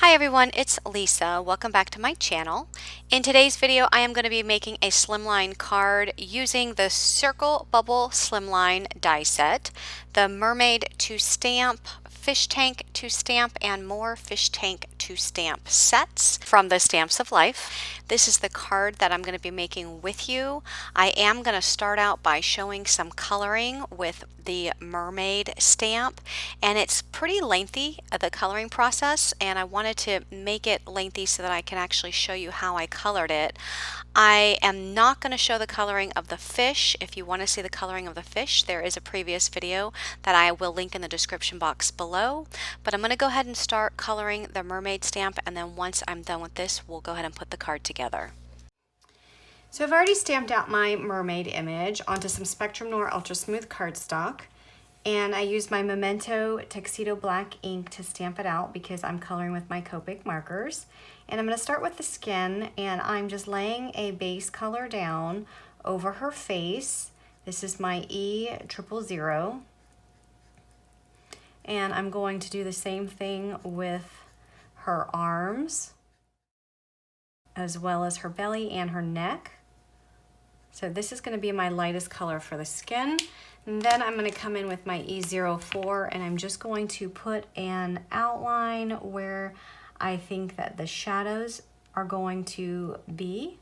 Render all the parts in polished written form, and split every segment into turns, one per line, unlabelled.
Hi everyone, it's Lisa. Welcome back to my channel. In today's video, I am going to be making a slimline card using the Circle Bubble Slimline die set, the Mermaid to stamp, fish tank to stamp, and more fish tank to stamp sets from the Stamps of Life. This is the card that I'm going to be making with you. I am going to start out by showing some coloring with the Mermaid stamp, and it's pretty lengthy, the coloring process, and I wanted to make it lengthy so that I can actually show you how I colored it. I am not going to show the coloring of the fish. If you want to see the coloring of the fish, there is a previous video that I will link in the description box below, but I'm going to go ahead and start coloring the Mermaid stamp, and then once I'm done with this, we'll go ahead and put the card together. So I've already stamped out my mermaid image onto some Spectrum Noir Ultra Smooth cardstock, and I used my Memento Tuxedo Black ink to stamp it out because I'm coloring with my Copic markers. And I'm going to start with the skin, and I'm just laying a base color down over her face. This is my E000. And I'm going to do the same thing with her arms, as well as her belly and her neck. So this is going to be my lightest color for the skin. And then I'm going to come in with my E04, and I'm just going to put an outline where I think that the shadows are going to be.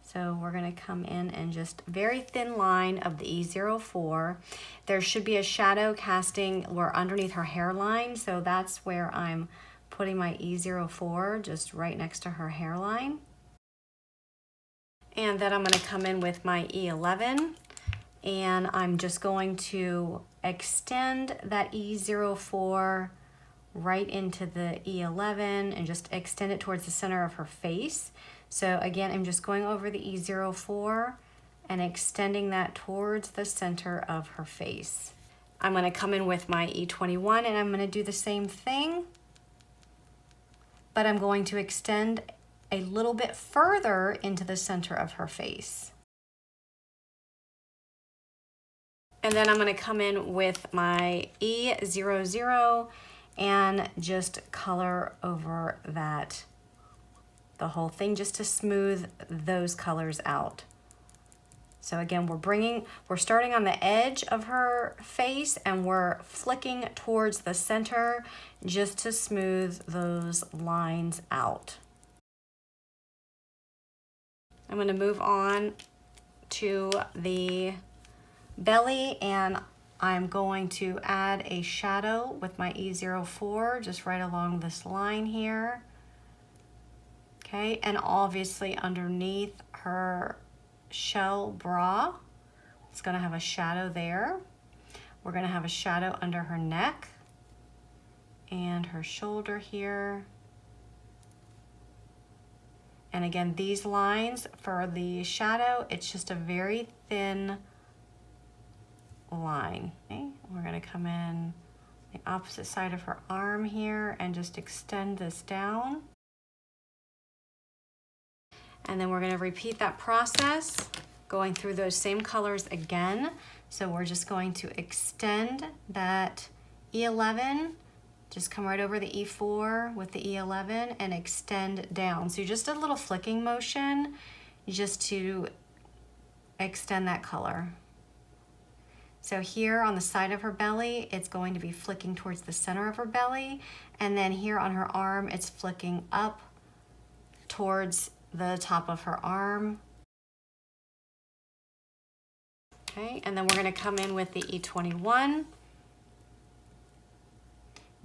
So we're going to come in and just very thin line of the E04. There should be a shadow casting where underneath her hairline, so that's where I'm putting my E04, just right next to her hairline. And then I'm going to come in with my E11, and I'm just going to extend that E04 right into the E11 and just extend it towards the center of her face. So again, I'm just going over the E04 and extending that towards the center of her face. I'm going to come in with my E21, and I'm going to do the same thing, but I'm going to extend a little bit further into the center of her face. And then I'm going to come in with my E00 and just color over that, the whole thing, just to smooth those colors out. So again, we're starting on the edge of her face, and we're flicking towards the center just to smooth those lines out. I'm going to move on to the belly, and I'm going to add a shadow with my E04 just right along this line here. Okay, and obviously underneath her shell bra, it's going to have a shadow there. We're going to have a shadow under her neck and her shoulder here. And again, these lines for the shadow, it's just a very thin line. Okay, we're going to come in the opposite side of her arm here and just extend this down. And then we're going to repeat that process, going through those same colors again. So we're just going to extend that E11, just come right over the E4 with the E11 and extend down. So just a little flicking motion just to extend that color. So here on the side of her belly, it's going to be flicking towards the center of her belly. And then here on her arm, it's flicking up towards the top of her arm. Okay, and then we're going to come in with the E21.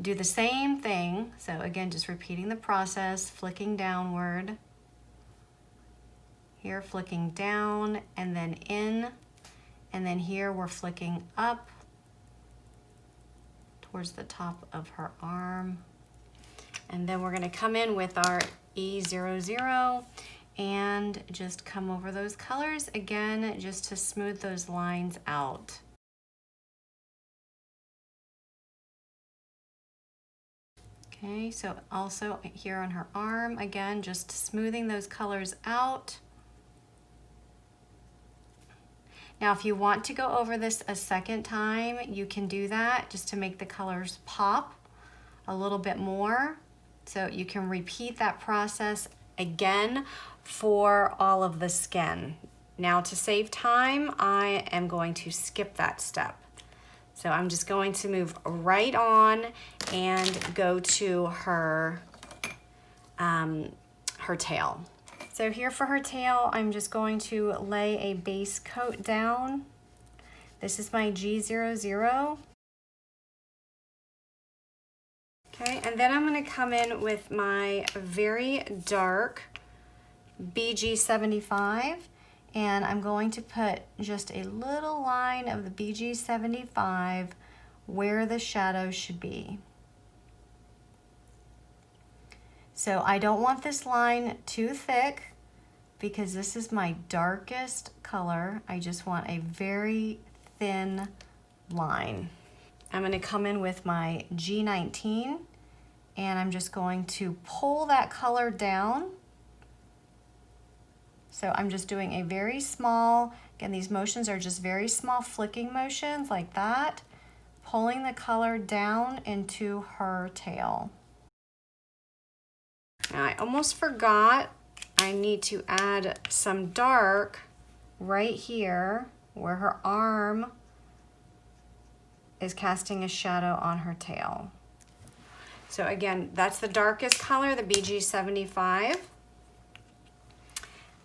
Do the same thing. So again, just repeating the process, flicking downward. Here, flicking down and then in. And then here we're flicking up towards the top of her arm. And then we're going to come in with our E00 and just come over those colors again, just to smooth those lines out. Okay, so also here on her arm, again, just smoothing those colors out. Now, if you want to go over this a second time, you can do that just to make the colors pop a little bit more. So you can repeat that process again for all of the skin. Now to save time, I am going to skip that step. So I'm just going to move right on and go to her tail. So here for her tail, I'm just going to lay a base coat down. This is my G00. Okay, and then I'm going to come in with my very dark BG75, and I'm going to put just a little line of the BG75 where the shadow should be. So I don't want this line too thick because this is my darkest color. I just want a very thin line. I'm going to come in with my G19 and I'm just going to pull that color down. So I'm just doing a very small, again, these motions are just very small flicking motions like that, pulling the color down into her tail. Now I almost forgot, I need to add some dark right here where her arm is casting a shadow on her tail. So again, that's the darkest color, the BG75.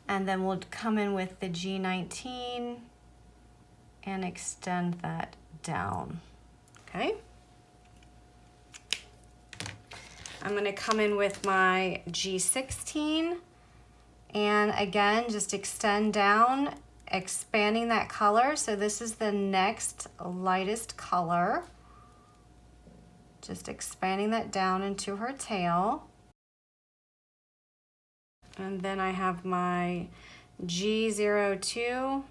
And then we'll come in with the G19 and extend that down, okay? I'm gonna come in with my G16 and again, just extend down, expanding that color. So this is the next lightest color. Just expanding that down into her tail. And then I have my G02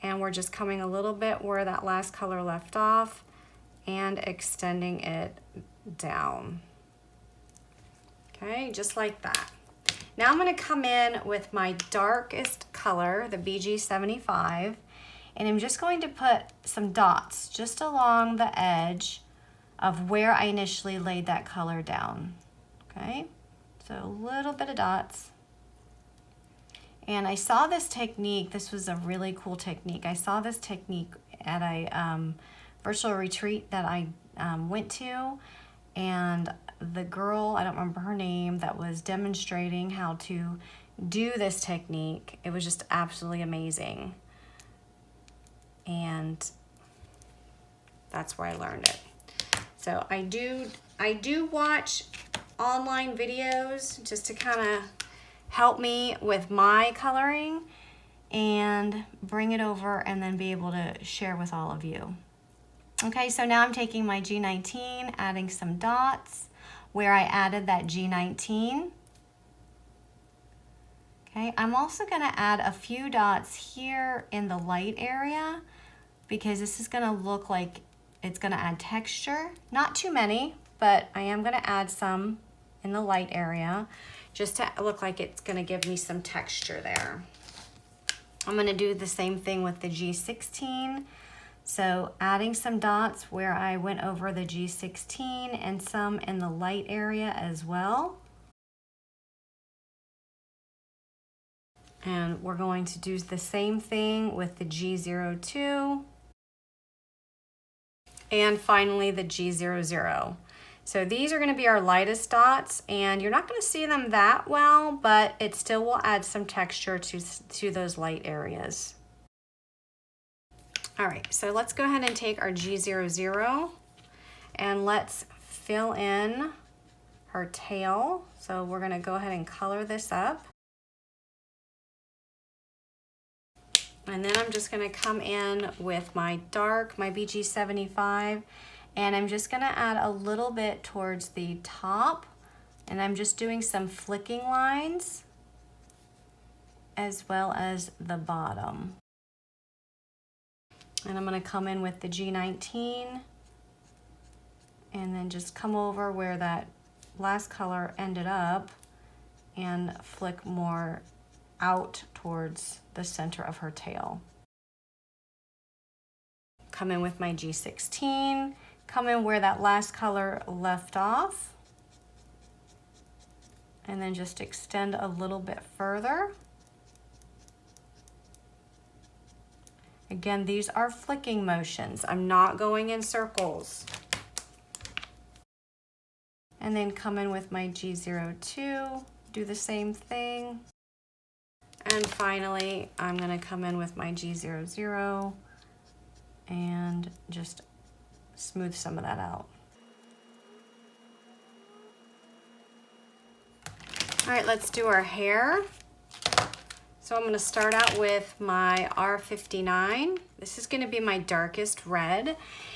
and we're just coming a little bit where that last color left off and extending it down. Okay, just like that. Now I'm going to come in with my darkest color, the BG75, and I'm just going to put some dots just along the edge of where I initially laid that color down. Okay, so a little bit of dots. And I saw this technique, this was a really cool technique. I saw this technique at a virtual retreat that I went to, and the girl, I don't remember her name, that was demonstrating how to do this technique, it was just absolutely amazing. And that's where I learned it. So I do watch online videos just to kind of help me with my coloring and bring it over and then be able to share with all of you. Okay, so now I'm taking my G19, adding some dots where I added that G19. Okay, I'm also gonna add a few dots here in the light area because this is gonna look like it's gonna add texture. Not too many, but I am gonna add some in the light area just to look like it's gonna give me some texture there. I'm gonna do the same thing with the G16. So adding some dots where I went over the G16 and some in the light area as well. And we're going to do the same thing with the G02. And finally the G00. So these are going to be our lightest dots, and you're not going to see them that well, but it still will add some texture to those light areas. All right, so let's go ahead and take our G00 and let's fill in her tail. So we're going to go ahead and color this up. And then I'm just going to come in with my dark, my BG75, and I'm just going to add a little bit towards the top, and I'm just doing some flicking lines as well as the bottom. And I'm going to come in with the G19 and then just come over where that last color ended up and flick more out towards the center of her tail. Come in with my G16, come in where that last color left off, and then just extend a little bit further. Again, these are flicking motions. I'm not going in circles. And then come in with my G02, do the same thing. And finally, I'm gonna come in with my G00 and just smooth some of that out. All right, let's do our hair. So I'm gonna start out with my R59. This is gonna be my darkest red.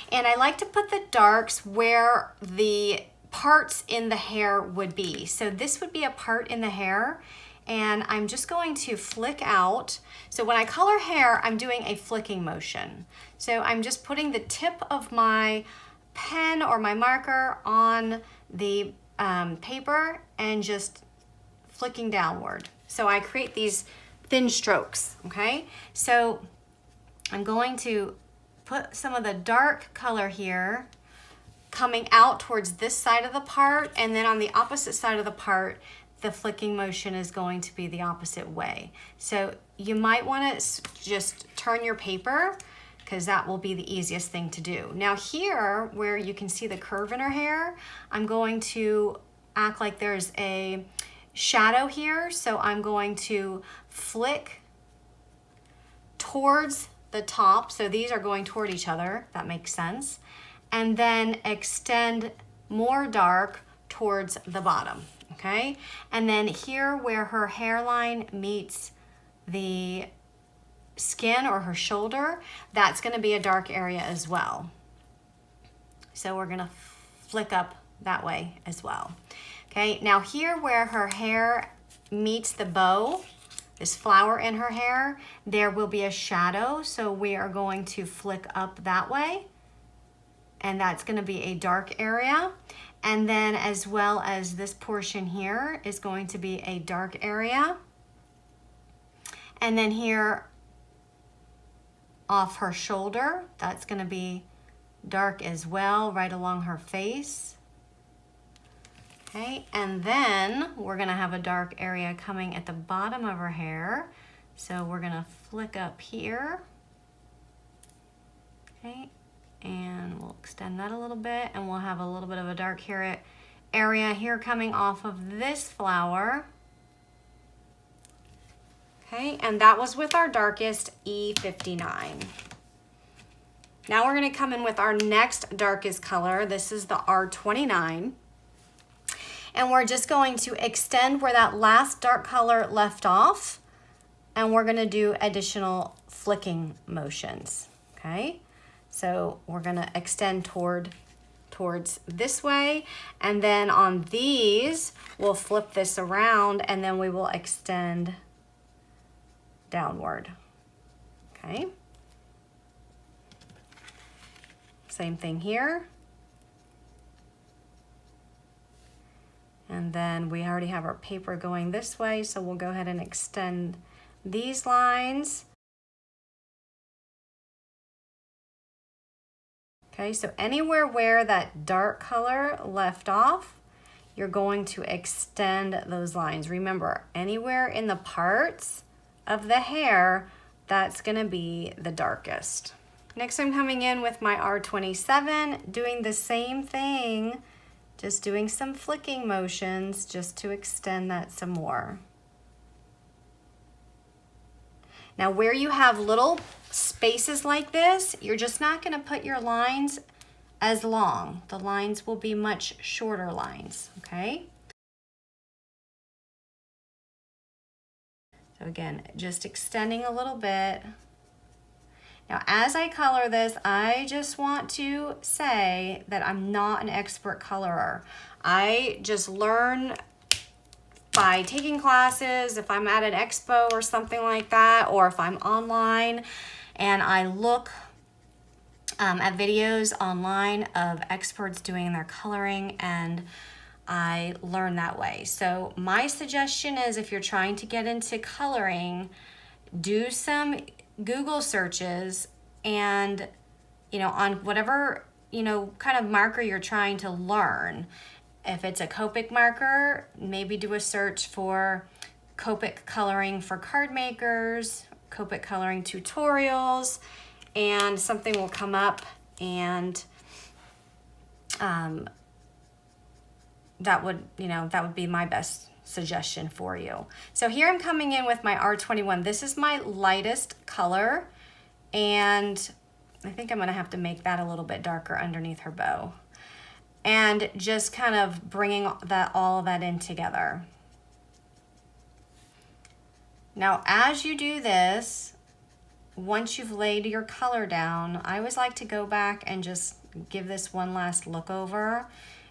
And I like to put the darks where the parts in the hair would be. So this would be a part in the hair, and I'm just going to flick out. So when I color hair, I'm doing a flicking motion. So I'm just putting the tip of my pen or my marker on the paper and just flicking downward. So I create these thin strokes, okay? So I'm going to put some of the dark color here coming out towards this side of the part, and then on the opposite side of the part, the flicking motion is going to be the opposite way. So you might want to just turn your paper, because that will be the easiest thing to do. Now here, where you can see the curve in her hair, I'm going to act like there's a shadow here, so I'm going to flick towards the top, so these are going toward each other, that makes sense, and then extend more dark towards the bottom, okay? And then here where her hairline meets the skin or her shoulder, that's gonna be a dark area as well. So we're gonna flick up that way as well. Okay, now here where her hair meets the bow, this flower in her hair, there will be a shadow, so we are going to flick up that way, and that's gonna be a dark area. And then as well as this portion here is going to be a dark area. And then here off her shoulder, that's gonna be dark as well, right along her face. Okay, and then we're gonna have a dark area coming at the bottom of her hair. So we're gonna flick up here. Okay, and we'll extend that a little bit, and we'll have a little bit of a dark area here coming off of this flower. Okay, and that was with our darkest E59. Now we're gonna come in with our next darkest color. This is the R29. And we're just going to extend where that last dark color left off, and we're gonna do additional flicking motions, okay? So we're gonna extend towards this way, and then on these, we'll flip this around, and then we will extend downward, okay? Same thing here. And then we already have our paper going this way, so we'll go ahead and extend these lines. Okay, so anywhere where that dark color left off, you're going to extend those lines. Remember, anywhere in the parts of the hair, that's gonna be the darkest. Next, I'm coming in with my R27, doing the same thing, just doing some flicking motions just to extend that some more. Now where you have little spaces like this, you're just not gonna put your lines as long. The lines will be much shorter lines, okay? So again, just extending a little bit. Now, as I color this, I just want to say that I'm not an expert colorer. I just learn by taking classes, if I'm at an expo or something like that, or if I'm online and I look at videos online of experts doing their coloring, and I learn that way. So my suggestion is, if you're trying to get into coloring, do some Google searches, and on whatever kind of marker you're trying to learn, If it's a Copic marker, maybe do a search for Copic coloring for card makers, Copic coloring tutorials, and something will come up, and that would be my best suggestion for you. So here I'm coming in with my R21. This is my lightest color, and I think I'm gonna have to make that a little bit darker underneath her bow. And just kind of bringing all of that in together. Now, as you do this, once you've laid your color down, I always like to go back and just give this one last look over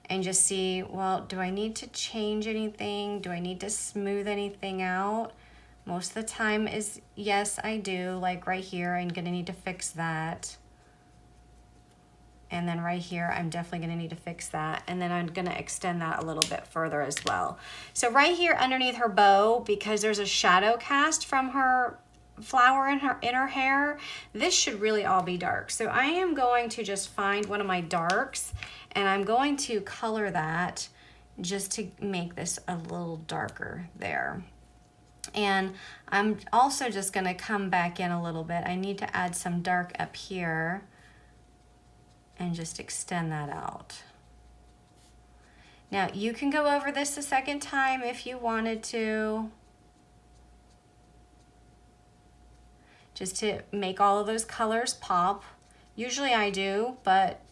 and just see, well, do I need to change anything? Do I need to smooth anything out? Most of the time is yes, I do. Like right here, I'm gonna need to fix that. And then right here, I'm definitely gonna need to fix that. And then I'm gonna extend that a little bit further as well. So right here underneath her bow, because there's a shadow cast from her flower in her hair, this should really all be dark. So I am going to just find one of my darks, and I'm going to color that just to make this a little darker there. And I'm also just gonna come back in a little bit. I need to add some dark up here and just extend that out. Now you can go over this a second time if you wanted to, just to make all of those colors pop. Usually I do, but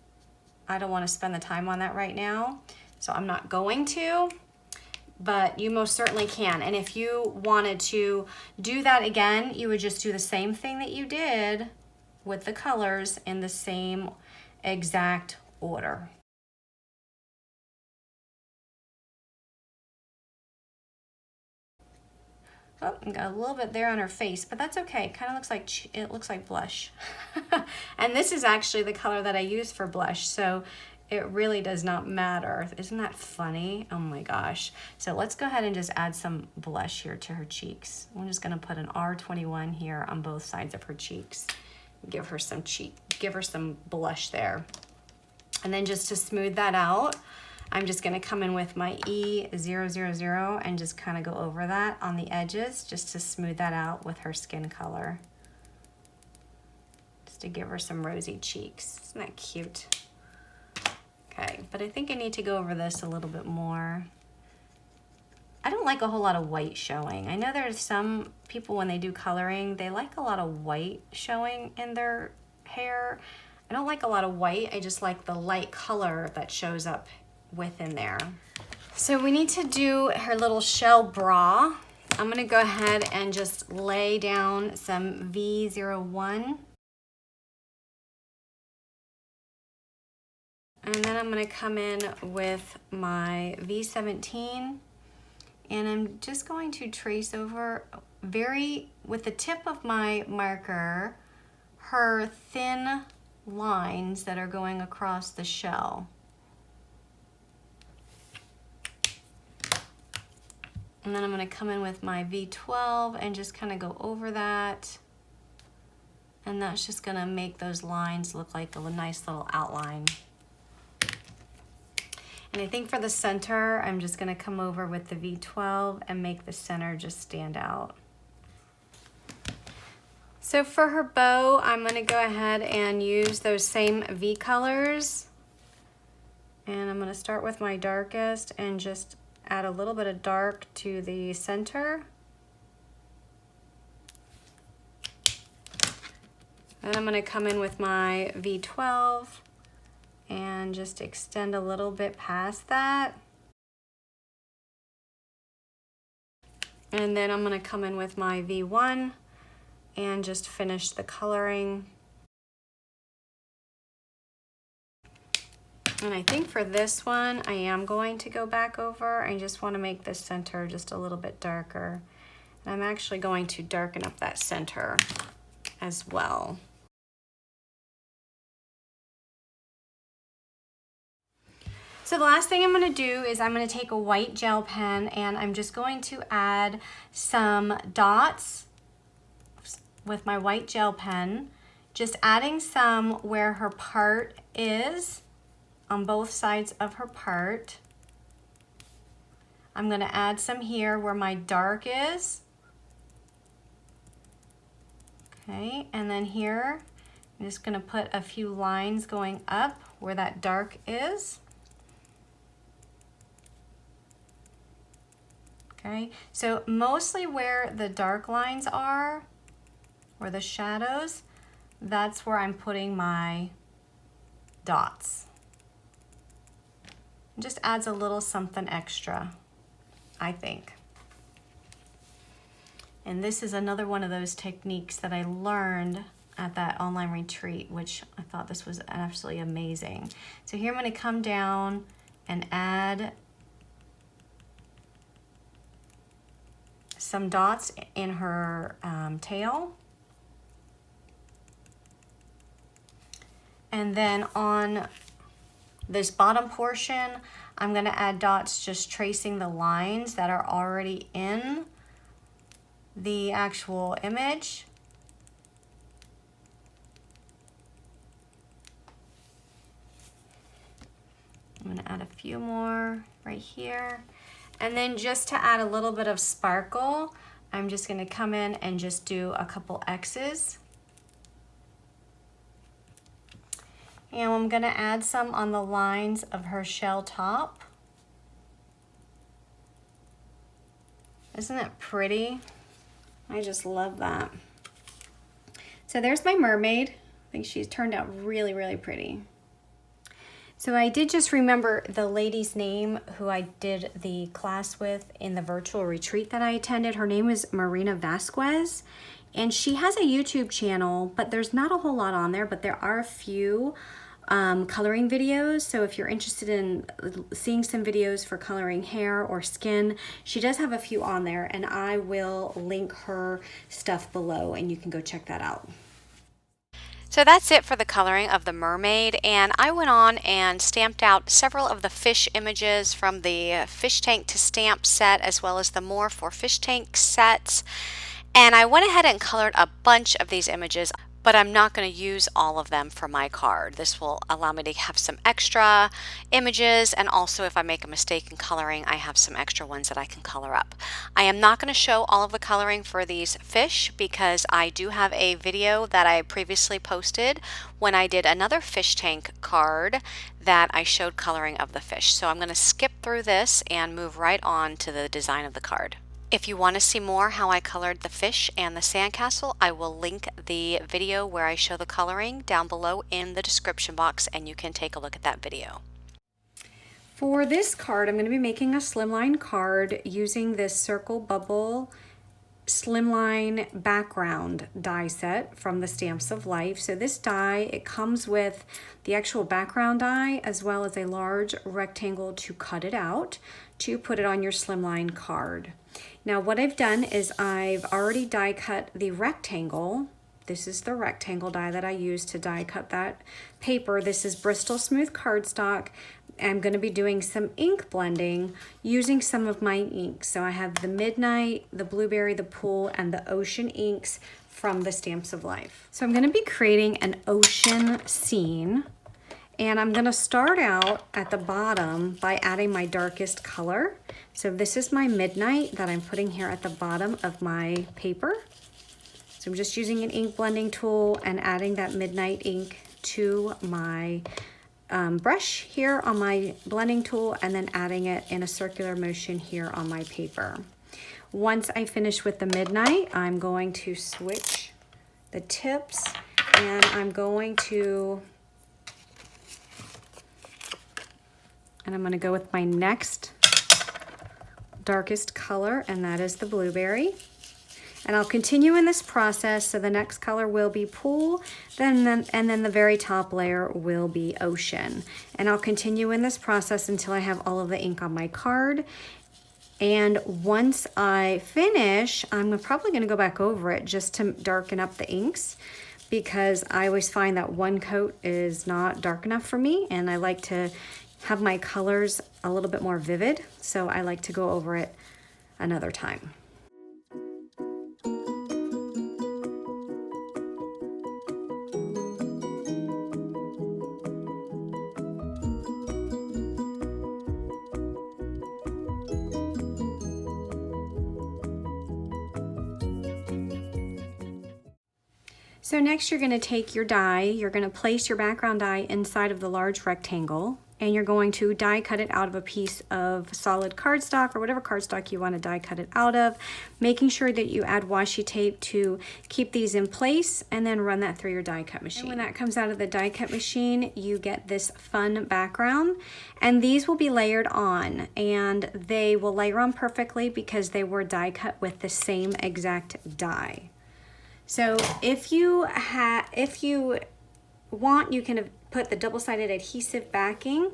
I don't want to spend the time on that right now, so I'm not going to, but you most certainly can. And if you wanted to do that again, you would just do the same thing that you did with the colors in the same exact order. Oh, I got a little bit there on her face, but that's okay. It looks like blush. And this is actually the color that I use for blush, so it really does not matter. Isn't that funny? Oh my gosh. So let's go ahead and just add some blush here to her cheeks. I'm just gonna put an R21 here on both sides of her cheeks. Give her some blush there. And then just to smooth that out, I'm just gonna come in with my E000 and just kind of go over that on the edges just to smooth that out with her skin color. Just to give her some rosy cheeks. Isn't that cute? Okay, but I think I need to go over this a little bit more. I don't like a whole lot of white showing. I know there's some people when they do coloring, they like a lot of white showing in their hair. I don't like a lot of white, I just like the light color that shows up within there. So we need to do her little shell bra. I'm gonna go ahead and just lay down some V01. And then I'm gonna come in with my V17, and I'm just going to trace over with the tip of my marker, her thin lines that are going across the shell. And then I'm gonna come in with my V12 and just kind of go over that. And that's just gonna make those lines look like a nice little outline. And I think for the center, I'm just gonna come over with the V12 and make the center just stand out. So for her bow, I'm gonna go ahead and use those same V colors. And I'm gonna start with my darkest and just add a little bit of dark to the center. Then I'm gonna come in with my V12 and just extend a little bit past that. And then I'm gonna come in with my V1 and just finish the coloring. And I think for this one, I am going to go back over. I just want to make the center just a little bit darker. And I'm actually going to darken up that center as well. So the last thing I'm going to do is I'm going to take a white gel pen and I'm just going to add some dots with my white gel pen, just adding some where her part is on both sides of her part. I'm going to add some here where my dark is. Okay, and then here, I'm just going to put a few lines going up where that dark is. Okay, so mostly where the dark lines are, or the shadows, that's where I'm putting my dots. It just adds a little something extra, I think. And this is another one of those techniques that I learned at that online retreat, which I thought this was absolutely amazing. So here I'm going to come down and add some dots in her tail. And then on this bottom portion, I'm going to add dots just tracing the lines that are already in the actual image. I'm going to add a few more right here. And then just to add a little bit of sparkle, I'm just going to come in and just do a couple X's. And I'm going to add some on the lines of her shell top. Isn't that pretty? I just love that. So there's my mermaid. I think she's turned out really, really pretty. So I did just remember the lady's name who I did the class with in the virtual retreat that I attended. Her name is Marina Vasquez, and she has a YouTube channel, but there's not a whole lot on there, but there are a few coloring videos. So if you're interested in seeing some videos for coloring hair or skin, she does have a few on there, and I will link her stuff below and you can go check that out. So that's it for the coloring of the mermaid, and I went on and stamped out several of the fish images from the fish tank to stamp set, as well as the more for fish tank sets. And I went ahead and colored a bunch of these images, but I'm not going to use all of them for my card. This will allow me to have some extra images, and also if I make a mistake in coloring, I have some extra ones that I can color up. I am not going to show all of the coloring for these fish because I do have a video that I previously posted when I did another fish tank card that I showed coloring of the fish. So I'm going to skip through this and move right on to the design of the card. If you want to see more how I colored the fish and the sandcastle, I will link the video where I show the coloring down below in the description box, and you can take a look at that video. For this card, I'm going to be making a slimline card using this Circle Bubble Slimline background die set from the Stamps of Life. So this die, it comes with the actual background die as well as a large rectangle to cut it out to put it on your slimline card. Now what I've done is I've already die cut the rectangle. This is the rectangle die that I used to die cut that paper. This is Bristol Smooth cardstock. I'm going to be doing some ink blending using some of my inks. So I have the Midnight, the Blueberry, the Pool, and the Ocean inks from the Stamps of Life. So I'm going to be creating an ocean scene, and I'm going to start out at the bottom by adding my darkest color. So this is my Midnight that I'm putting here at the bottom of my paper. So I'm just using an ink blending tool and adding that Midnight ink to my brush here on my blending tool, and then adding it in a circular motion here on my paper. Once I finish with the Midnight, I'm going to switch the tips, and I'm going to go with my next darkest color, and that is the Blueberry. And I'll continue in this process, so the next color will be Pool, and then the very top layer will be Ocean. And I'll continue in this process until I have all of the ink on my card. And once I finish, I'm probably going to go back over it just to darken up the inks, because I always find that one coat is not dark enough for me, and I like to have my colors a little bit more vivid, so I like to go over it another time. So next you're going to take your die, you're going to place your background die inside of the large rectangle, and you're going to die cut it out of a piece of solid cardstock or whatever cardstock you want to die cut it out of, making sure that you add washi tape to keep these in place, and then run that through your die cut machine. And when that comes out of the die cut machine, you get this fun background, and these will be layered on, and they will layer on perfectly because they were die cut with the same exact die. So if you want, you can put the double-sided adhesive backing,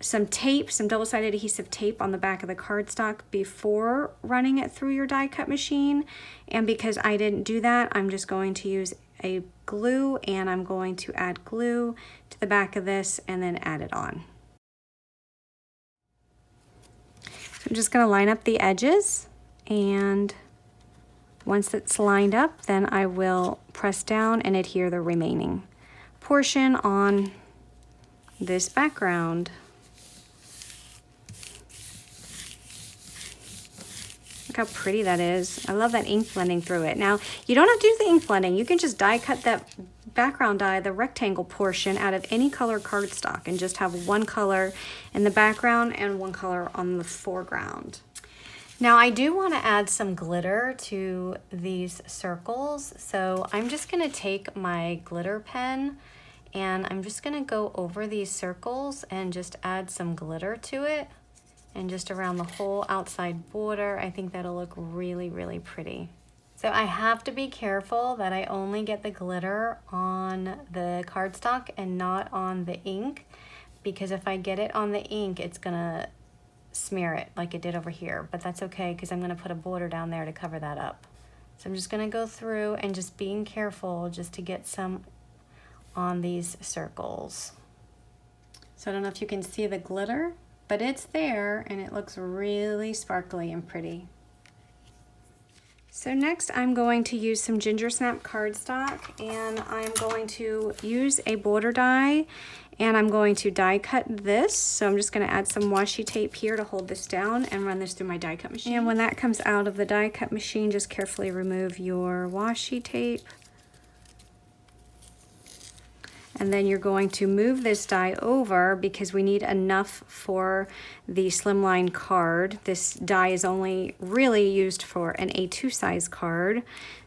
some tape, some double-sided adhesive tape on the back of the cardstock before running it through your die cut machine. And because I didn't do that, I'm just going to use a glue, and I'm going to add glue to the back of this and then add it on. So I'm just going to line up the edges, and once it's lined up, then I will press down and adhere the remaining portion on this background. Look how pretty that is. I love that ink blending through it. Now, you don't have to do the ink blending. You can just die cut that background die, the rectangle portion, out of any color cardstock and just have one color in the background and one color on the foreground. Now I do want to add some glitter to these circles, so I'm just going to take my glitter pen and I'm just going to go over these circles and just add some glitter to it, and just around the whole outside border. I think that'll look really, really pretty. So I have to be careful that I only get the glitter on the cardstock and not on the ink, because if I get it on the ink, it's going to smear it like it did over here, but that's okay because I'm going to put a border down there to cover that up. So I'm just going to go through and just being careful just to get some on these circles. So I don't know if you can see the glitter, but it's there and it looks really sparkly and pretty. So next I'm going to use some ginger snap cardstock, and I'm going to use a border die, and I'm going to die cut this. So I'm just going to add some washi tape here to hold this down and run this through my die cut machine. And when that comes out of the die cut machine, just carefully remove your washi tape. And then you're going to move this die over because we need enough for the Slimline card. This die is only really used for an A2 size card,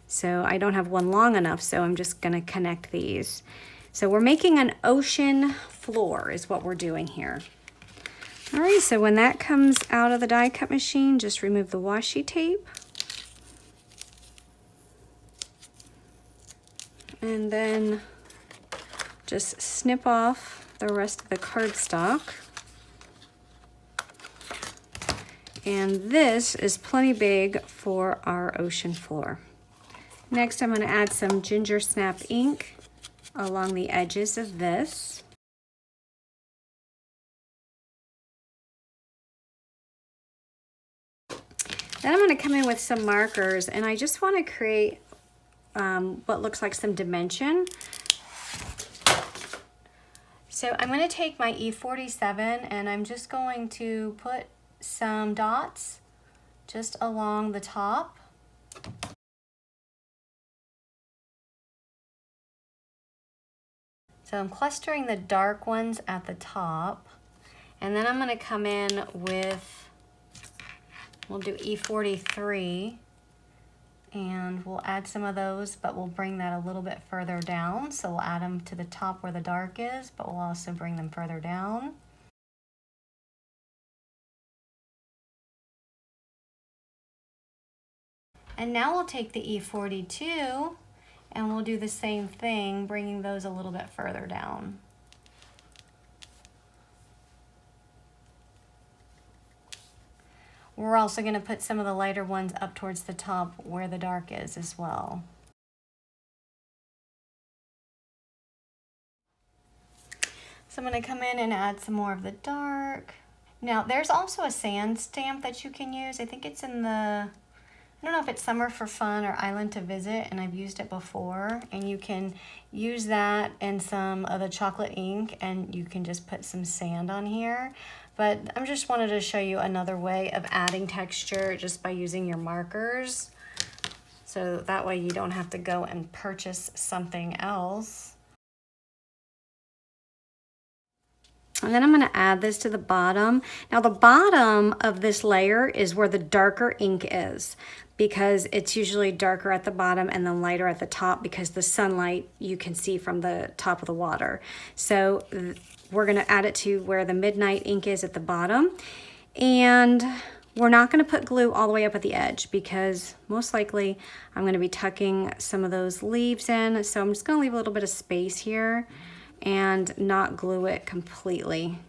so I don't have one long enough, so I'm just gonna connect these. So we're making an ocean floor is what we're doing here. All right, so when that comes out of the die cut machine, just remove the washi tape. And then just snip off the rest of the cardstock. And this is plenty big for our ocean floor. Next, I'm going to add some ginger snap ink along the edges of this. Then I'm going to come in with some markers, and I just want to create what looks like some dimension. So I'm going to take my E47 and I'm just going to put some dots just along the top. So I'm clustering the dark ones at the top, and then I'm going to come in with, we'll do E43. And we'll add some of those, but we'll bring that a little bit further down. So we'll add them to the top where the dark is, but we'll also bring them further down. And now we'll take the E42 and we'll do the same thing, bringing those a little bit further down. We're also going to put some of the lighter ones up towards the top where the dark is as well. So I'm going to come in and add some more of the dark. Now there's also a sand stamp that you can use. I think it's in the, I don't know if it's Summer for Fun or Island to Visit, and I've used it before. And you can use that and some of the chocolate ink, and you can just put some sand on here. But I just wanted to show you another way of adding texture just by using your markers. so that way you don't have to go and purchase something else. And then I'm going to add this to the bottom. Now the bottom of this layer is where the darker ink is, because it's usually darker at the bottom and then lighter at the top, because the sunlight you can see from the top of the water. So we're going to add it to where the midnight ink is at the bottom. And we're not going to put glue all the way up at the edge, because most likely I'm going to be tucking some of those leaves in. So I'm just going to leave a little bit of space here and not glue it completely.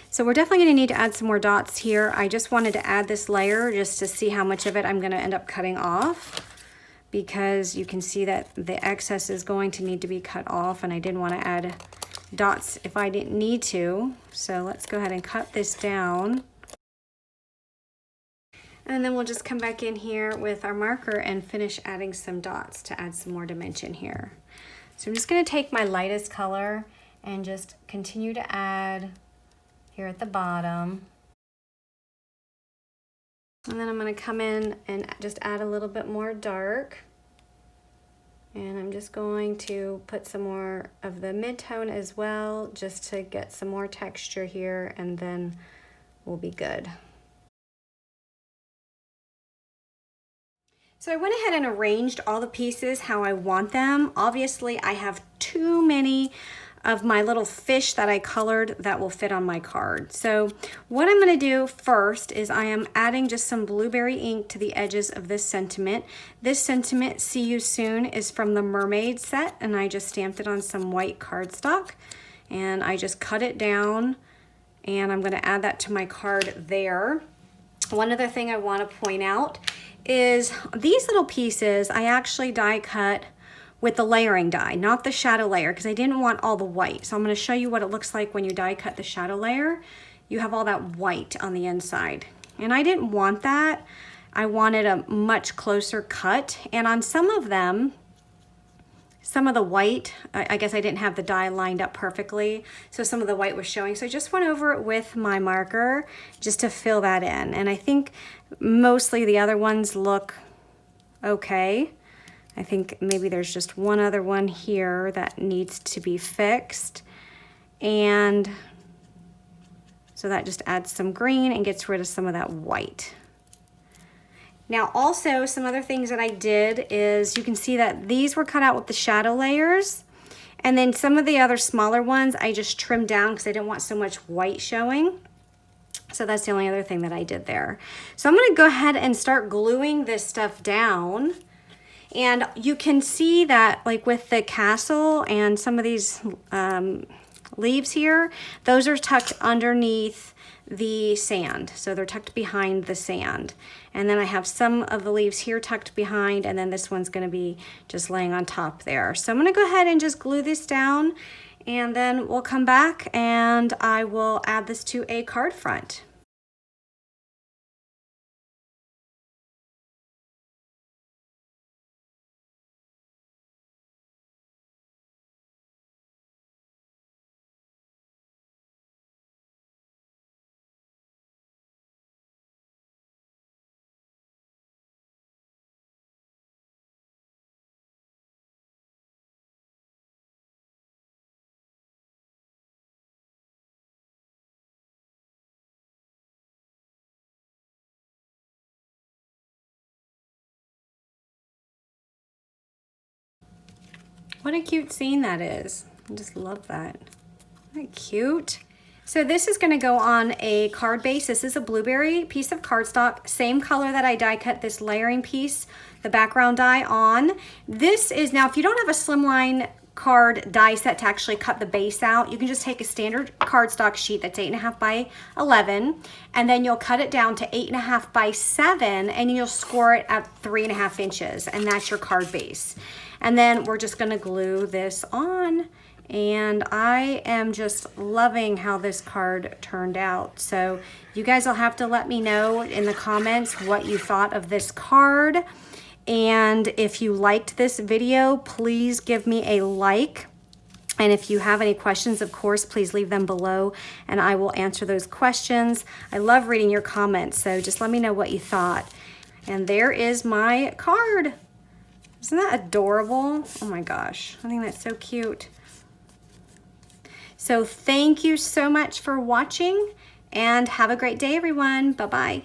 So we're definitely going to need to add some more dots here. I just wanted to add this layer just to see how much of it I'm going to end up cutting off, because you can see that the excess is going to need to be cut off, and I didn't want to add dots if I didn't need to. So let's go ahead and cut this down. And then we'll just come back in here with our marker and finish adding some dots to add some more dimension here. So I'm just going to take my lightest color and just continue to add here at the bottom. And then I'm going to come in and just add a little bit more dark. And I'm just going to put some more of the mid-tone as well, just to get some more texture here, and then we'll be good. So I went ahead and arranged all the pieces how I want them. Obviously, I have too many of my little fish that I colored that will fit on my card. So what I'm gonna do first is I am adding just some blueberry ink to the edges of this sentiment. This sentiment, "See You Soon," is from the Mermaid set, and I just stamped it on some white cardstock, and I just cut it down, and I'm gonna add that to my card there. One other thing I wanna point out is these little pieces I actually die cut with the layering die, not the shadow layer, because I didn't want all the white. So I'm going to show you what it looks like when you die cut the shadow layer. You have all that white on the inside, and I didn't want that. I wanted a much closer cut, and on some of them, some of the white, I guess I didn't have the die lined up perfectly, so some of the white was showing. So I just went over it with my marker just to fill that in. And I think mostly the other ones look okay. I think maybe there's just one other one here that needs to be fixed. And so that just adds some green and gets rid of some of that white. Now also, some other things that I did is, you can see that these were cut out with the shadow layers, and then some of the other smaller ones I just trimmed down because I didn't want so much white showing. So that's the only other thing that I did there. So I'm gonna go ahead and start gluing this stuff down. And you can see that, like with the castle and some of these leaves here, those are tucked underneath the sand. So they're tucked behind the sand. And then I have some of the leaves here tucked behind, and then this one's gonna be just laying on top there. So I'm gonna go ahead and just glue this down, and then we'll come back and I will add this to a card front. What a cute scene that is. I just love that. Isn't that cute? So this is gonna go on a card base. This is a blueberry piece of cardstock, same color that I die cut this layering piece, the background die on. This is, now if you don't have a Slimline card die set to actually cut the base out, you can just take a standard cardstock sheet that's 8.5 by 11, and then you'll cut it down to 8.5 by 7, and you'll score it at 3.5 inches, and that's your card base. And then we're just gonna glue this on, and I am just loving how this card turned out. So you guys will have to let me know in the comments what you thought of this card. And if you liked this video, please give me a like. And if you have any questions, of course, please leave them below and I will answer those questions. I love reading your comments, so just let me know what you thought. And there is my card. Isn't that adorable? Oh my gosh, I think that's so cute. So thank you so much for watching and have a great day, everyone. Bye-bye.